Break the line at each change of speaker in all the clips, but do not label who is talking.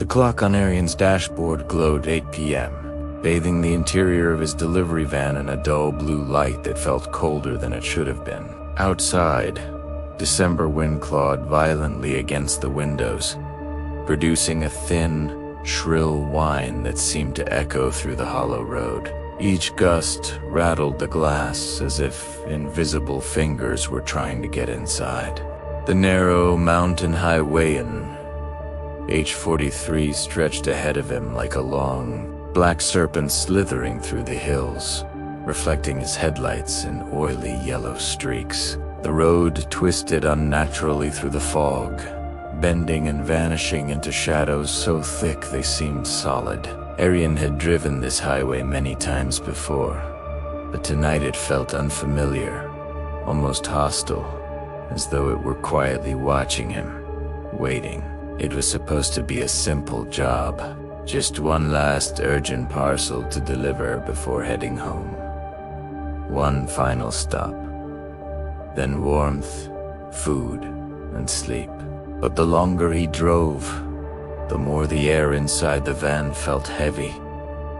The clock on Arian's dashboard glowed 8 p.m., bathing the interior of his delivery van in a dull blue light that felt colder than it should have been. Outside, December wind clawed violently against the windows, producing a thin, shrill whine that seemed to echo through the hollow road. Each gust rattled the glass as if invisible fingers were trying to get inside. The narrow mountain highway in H-43 stretched ahead of him like a long, black serpent slithering through the hills, reflecting his headlights in oily yellow streaks. The road twisted unnaturally through the fog, bending and vanishing into shadows so thick they seemed solid. Arian had driven this highway many times before, but tonight it felt unfamiliar, almost hostile, as though it were quietly watching him, waiting. It was supposed to be a simple job, just one last urgent parcel to deliver before heading home. One final stop, then warmth, food, and sleep. But the longer he drove, the more the air inside the van felt heavy,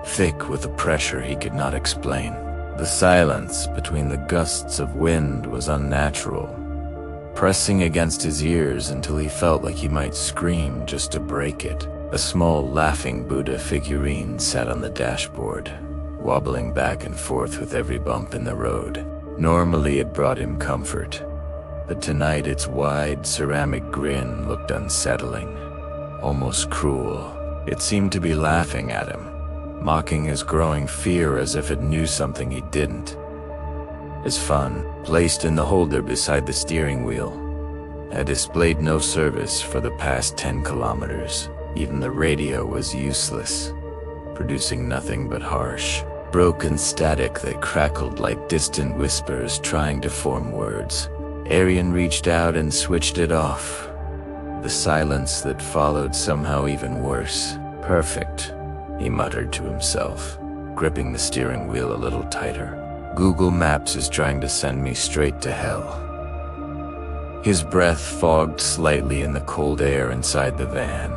thick with a pressure he could not explain. The silence between the gusts of wind was unnatural, pressing against his ears until he felt like he might scream just to break it. A small laughing Buddha figurine sat on the dashboard, wobbling back and forth with every bump in the road. Normally it brought him comfort, but tonight its wide ceramic grin looked unsettling, almost cruel. It seemed to be laughing at him, mocking his growing fear as if it knew something he didn't. His phone, placed in the holder beside the steering wheel, had displayed no service for the past 10 kilometers. Even the radio was useless, producing nothing but harsh, broken static that crackled like distant whispers trying to form words. Arian reached out and switched it off. The silence that followed somehow even worse. Perfect, he muttered to himself, gripping the steering wheel a little tighter. Google Maps is trying to send me straight to hell. His breath fogged slightly in the cold air inside the van.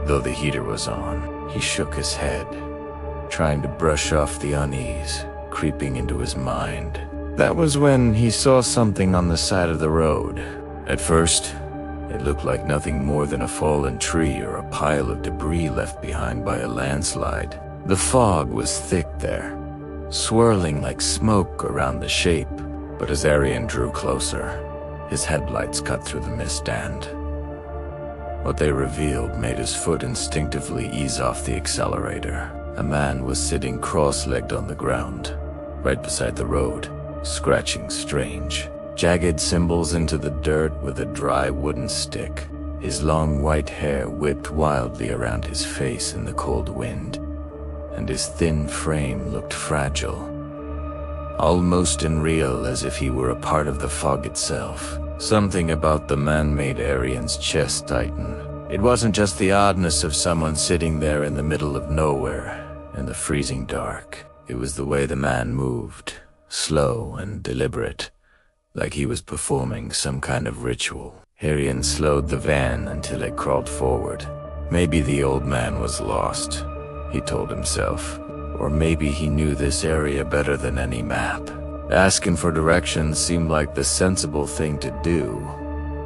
Though the heater was on, he shook his head, trying to brush off the unease creeping into his mind. That was when he saw something on the side of the road. At first, it looked like nothing more than a fallen tree or a pile of debris left behind by a landslide. The fog was thick there, swirling like smoke around the shape, but as Arian drew closer, his headlights cut through the mist and what they revealed made his foot instinctively ease off the accelerator. A man was sitting cross-legged on the ground, right beside the road, scratching strange, jagged symbols into the dirt with a dry wooden stick. His long white hair whipped wildly around his face in the cold wind, and his thin frame looked fragile, almost unreal, as if he were a part of the fog itself. Something about the man made Arian's chest tighten. It wasn't just the oddness of someone sitting there in the middle of nowhere, in the freezing dark. It was the way the man moved, slow and deliberate, like he was performing some kind of ritual. Arian slowed the van until it crawled forward. Maybe the old man was lost, he told himself, or maybe he knew this area better than any map. Asking for directions seemed like the sensible thing to do,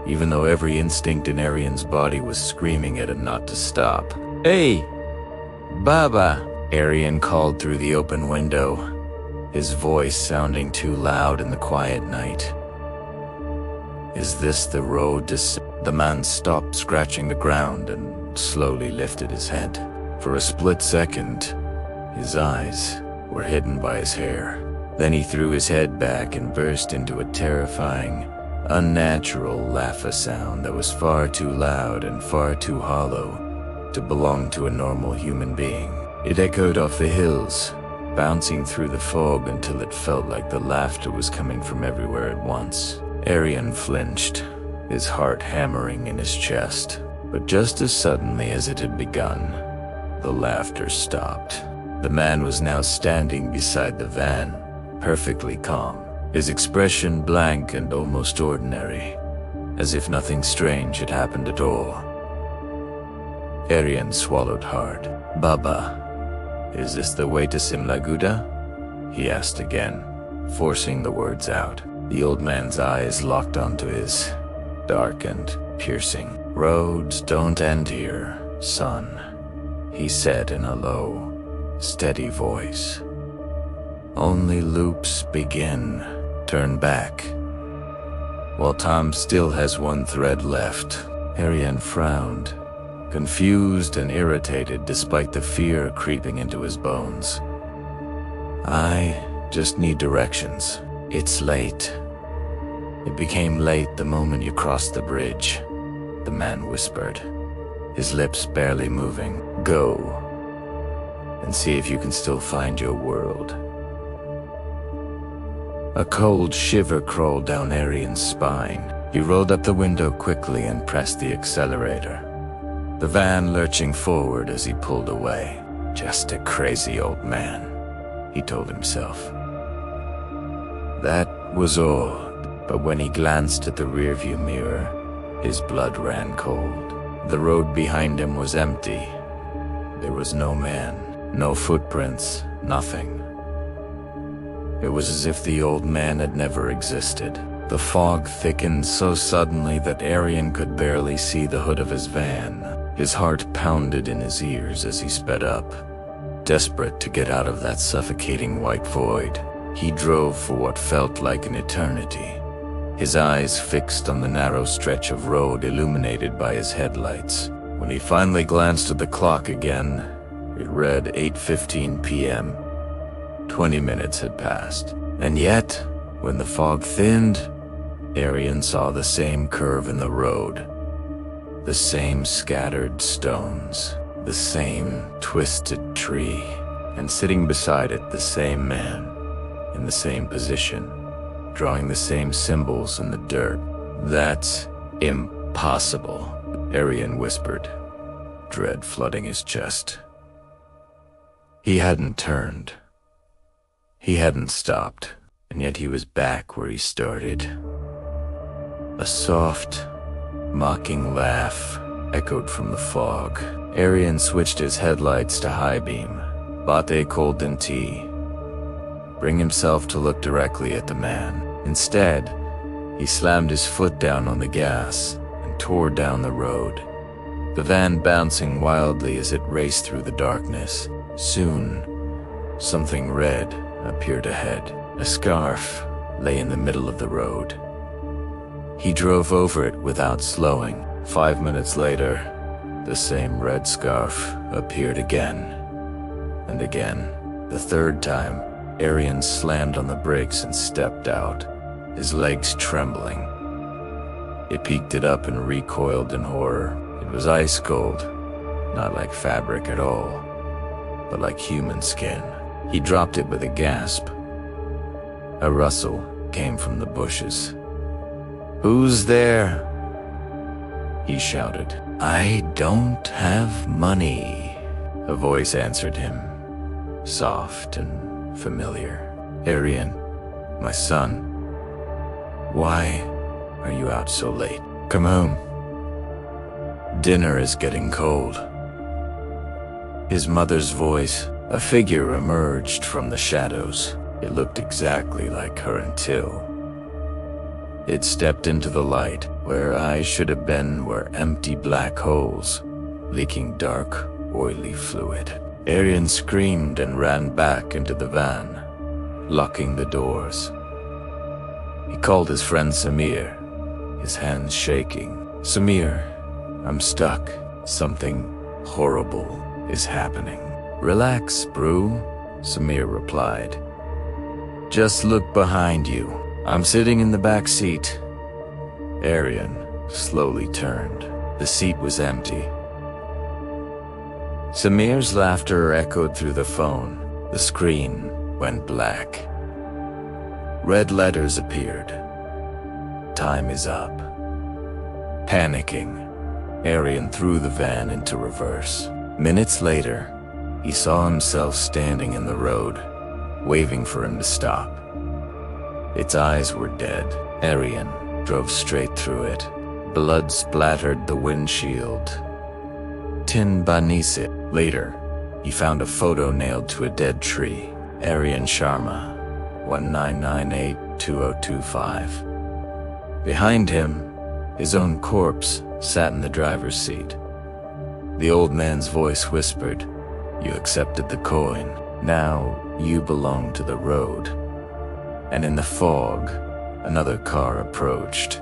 even though every instinct in Arian's body was screaming at him not to stop. "Hey, Baba," Arian called through the open window, his voice sounding too loud in the quiet night. "Is this the road to..." The man stopped scratching the ground and slowly lifted his head. For a split second, his eyes were hidden by his hair. Then he threw his head back and burst into a terrifying, unnatural laugh-a-sound that was far too loud and far too hollow to belong to a normal human being. It echoed off the hills, bouncing through the fog until it felt like the laughter was coming from everywhere at once. Arian flinched, his heart hammering in his chest. But just as suddenly as it had begun, the laughter stopped. The man was now standing beside the van, perfectly calm, his expression blank and almost ordinary, as if nothing strange had happened at all. Arian swallowed hard. Baba, is this the way to Simlaguda? He asked again, forcing the words out. The old man's eyes locked onto his, dark and piercing. Roads don't end here, son, he said in a low, steady voice. Only loops begin. Turn back. While Tom still has one thread left, Arian frowned, confused and irritated despite the fear creeping into his bones. I just need directions. It's late. It became late the moment you crossed the bridge, the man whispered, his lips barely moving. Go, and see if you can still find your world. A cold shiver crawled down Arian's spine. He rolled up the window quickly and pressed the accelerator, the van lurching forward as he pulled away. Just a crazy old man, he told himself. That was all, but when he glanced at the rearview mirror, his blood ran cold. The road behind him was empty. There was no man, no footprints, nothing. It was as if the old man had never existed. The fog thickened so suddenly that Arian could barely see the hood of his van. His heart pounded in his ears as he sped up. Desperate to get out of that suffocating white void, he drove for what felt like an eternity, his eyes fixed on the narrow stretch of road illuminated by his headlights. When he finally glanced at the clock again, it read 8:15 p.m. 20 minutes had passed. And yet, when the fog thinned, Arian saw the same curve in the road, the same scattered stones, the same twisted tree, and sitting beside it the same man, in the same position, drawing the same symbols in the dirt. That's impossible, Arian whispered, dread flooding his chest. He hadn't turned. He hadn't stopped, and yet he was back where he started. A soft, mocking laugh echoed from the fog. Arian switched his headlights to high beam. Latte cold and tea. Bring himself to look directly at the man. Instead, he slammed his foot down on the gas and tore down the road, the van bouncing wildly as it raced through the darkness. Soon, something red appeared ahead. A scarf lay in the middle of the road. He drove over it without slowing. 5 minutes later, the same red scarf appeared again and again. The third time, Arian slammed on the brakes and stepped out, his legs trembling. He picked it up and recoiled in horror. It was ice cold, not like fabric at all, but like human skin. He dropped it with a gasp. A rustle came from the bushes. "Who's there?" he shouted. "I don't have money," a voice answered him, soft and familiar. "Arian, my son, why are you out so late? Come home. Dinner is getting cold." His mother's voice, a figure emerged from the shadows. It looked exactly like her until it stepped into the light. Where eyes should have been were empty black holes, leaking dark, oily fluid. Arian screamed and ran back into the van, locking the doors. He called his friend Samir, his hands shaking. "Samir, I'm stuck. Something horrible is happening." "Relax, Brew," Samir replied. "Just look behind you. I'm sitting in the back seat." Arian slowly turned. The seat was empty. Samir's laughter echoed through the phone. The screen went black. Red letters appeared. "Time is up." Panicking, Arian threw the van into reverse. Minutes later, he saw himself standing in the road, waving for him to stop. Its eyes were dead. Arian drove straight through it. Blood splattered the windshield. Nitin Banisit. Later, he found a photo nailed to a dead tree. Aryan Sharma, 1998-2025. Behind him, his own corpse sat in the driver's seat. The old man's voice whispered, "You accepted the coin. Now you belong to the road." And in the fog, another car approached.